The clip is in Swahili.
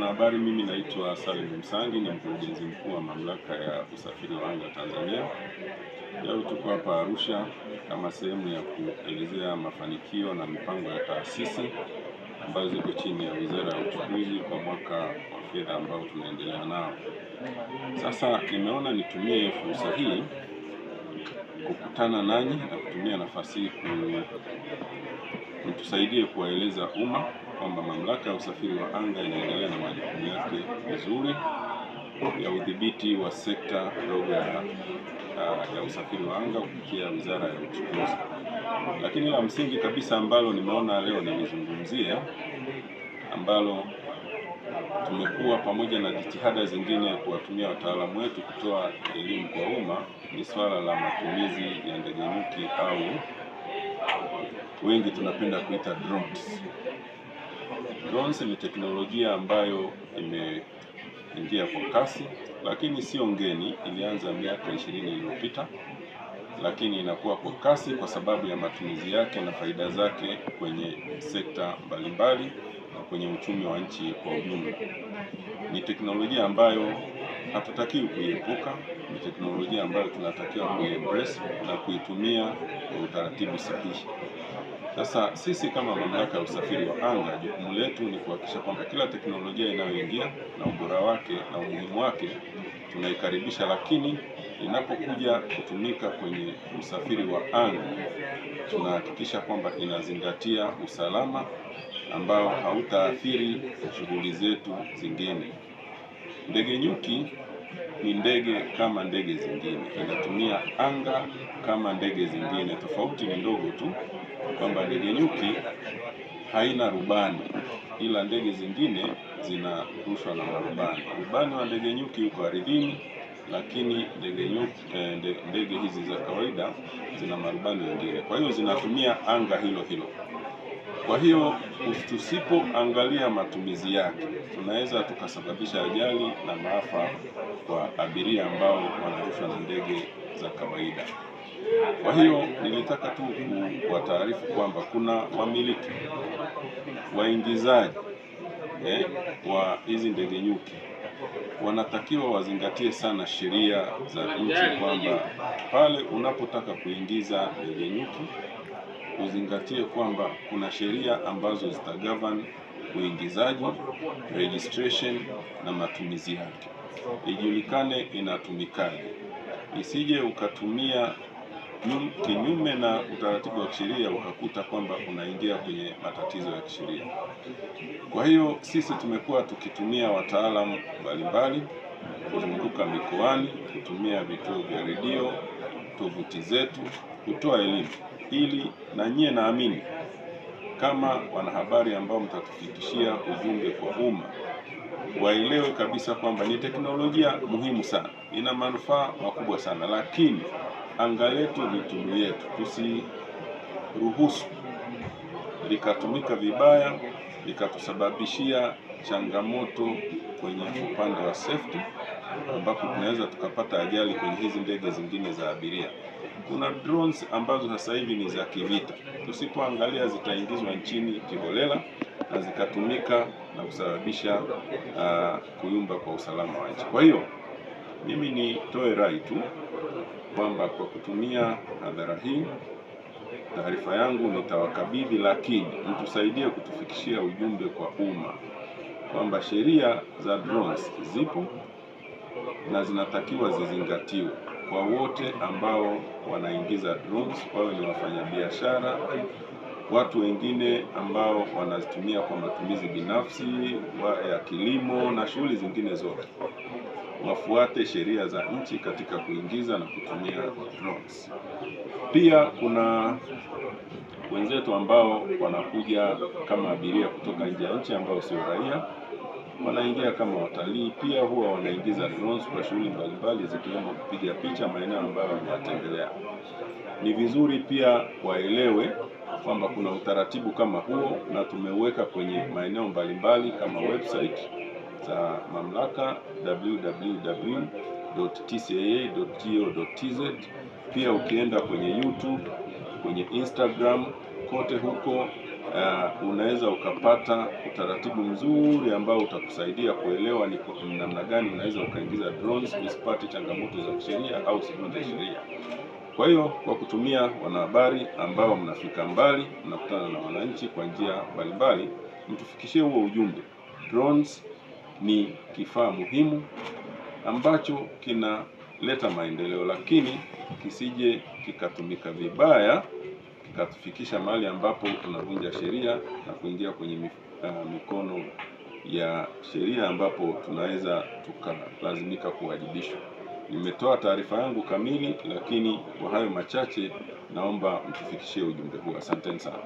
mwanahabari, mimi naitwa Salim Msangi, ni mkurugenzi mkuu wa Mamlaka ya Usafiri wa Anga Tanzania. Leo tuko hapa Arusha kama sehemu ya kuelezea mafanikio na mipango ya taasisi ambazo ziko chini ya Wizara ya Uchukuzi kwa mwaka wa fedha ambao tunaendelea nao. Sasa nimeona nitumie fursa hii kukutana nanyi na kutumia nafasi hii mtusaidie kuwaeleza umma kwamba Mamlaka ya Usafiri wa Anga inaendelea na majukumu yake vizuri ya udhibiti wa sekta ndogo ya usafiri wa anga kupitia Wizara ya Uchukuzi. Lakini la msingi kabisa ambalo nimeona leo nilizungumzia, ambalo tumekuwa pamoja na jitihada zingine kuwatumia wataalamu wetu kutoa elimu kwa umma, ni swala la matumizi ya ndege nyuki au wengi tunapenda kuita drones. Drones ni teknolojia ambayo imeingia kwa kasi, lakini sio ngeni. Ilianza miaka 20 iliyopita, lakini inakuwa kwa kasi kwa sababu ya matumizi yake na faida zake kwenye sekta mbalimbali na kwenye uchumi wa nchi kwa ujumla. Ni teknolojia ambayo hatutakiwi kuiepuka, ni teknolojia ambayo tunatakiwa kuiembrace na kuitumia kwa utaratibu sahihi. Sasa sisi kama Mamlaka ya Usafiri wa Anga, jukumu letu ni kuhakikisha kwamba kila teknolojia inayoingia na ubora wake na umuhimu wake tunaikaribisha, lakini inapokuja kutumika kwenye usafiri wa anga tunahakikisha kwamba inazingatia usalama ambao hautaathiri shughuli zetu zingine. Ndege nyuki ni ndege kama ndege zingine, inatumia anga kama ndege zingine. Tofauti ni ndogo tu, kwamba ndege nyuki haina rubani, ila ndege zingine zinarushwa na marubani. Rubani wa ndege nyuki yuko ardhini, lakini ndege hizi za kawaida zina marubani wengine, kwa hiyo zinatumia anga hilo hilo. Kwa hiyo tusipoangalia matumizi yake, tunaweza tukasababisha ajali na maafa kwa abiria ambao wanarushwa na ndege za kawaida. Kwa hiyo nilitaka tu kuwataarifu kwamba kuna wamiliki, waingizaji wa hizi ndege nyuki wanatakiwa wazingatie sana sheria za nchi, kwamba pale unapotaka kuingiza ndege nyuki uzingatie kwamba kuna sheria ambazo zitagovern uingizaji, registration na matumizi yake, ijulikane inatumikaje. Isije ukatumia kinyume na utaratibu wa kisheria ukakuta kwamba unaingia kwenye matatizo ya kisheria. Kwa hiyo sisi tumekuwa tukitumia wataalamu mbalimbali kuzunguka mikoani, kutumia vituo vya redio, tovuti zetu, kutoa elimu, ili na nyie naamini kama wanahabari ambao mtatufikishia ujumbe kwa umma, waelewe kabisa kwamba ni teknolojia muhimu sana, ina manufaa makubwa sana, lakini anga letu ni tunu yetu. Tusiruhusu likatumika vibaya, likatusababishia changamoto kwenye upande wa safety, ambapo tunaweza tukapata ajali kwenye hizi ndege zingine za abiria. Kuna drones ambazo sasa hivi ni za kivita, tusipoangalia zitaingizwa nchini kiholela na zikatumika na kusababisha kuyumba kwa usalama wa nchi. Kwa hiyo mimi nitoe rai tu kwamba kwa kutumia hadhara hii, taarifa yangu nitawakabidhi, lakini mtusaidie kutufikishia ujumbe kwa umma kwamba sheria za drones zipo na zinatakiwa zizingatiwe kwa wote ambao wanaingiza drones, wawe ni wafanyabiashara, watu wengine ambao wanazitumia kwa matumizi binafsi ya kilimo na shughuli zingine zote. Wafuate sheria za nchi katika kuingiza na kutumia drones. Pia kuna wenzetu ambao wanakuja kama abiria kutoka nje ya nchi ambao sio raia, wanaingia kama watalii, pia huwa wanaingiza drones kwa shughuli mbalimbali zikiwemo kupiga picha maeneo ambayo wanatembelea. Ni vizuri pia waelewe kwamba kuna utaratibu kama huo, na tumeuweka kwenye maeneo mbalimbali kama website za mamlaka www.tcaa.go.tz. Pia ukienda kwenye YouTube, kwenye Instagram, kote huko unaweza ukapata utaratibu mzuri ambao utakusaidia kuelewa ni kwa namna gani unaweza ukaingiza drones usipate changamoto za kisheria au usivunje sheria. Kwa hiyo kwa kutumia wanahabari ambao mnafika mbali, mnakutana na wananchi kwa njia mbalimbali, mtufikishie huo ujumbe. Drones ni kifaa muhimu ambacho kinaleta maendeleo, lakini kisije kikatumika vibaya kikatufikisha mahali ambapo tunavunja sheria na kuingia kwenye mikono ya sheria ambapo tunaweza tukalazimika kuwajibishwa. Nimetoa taarifa yangu kamili, lakini kwa hayo machache naomba mtufikishie ujumbe huu. Asanteni sana.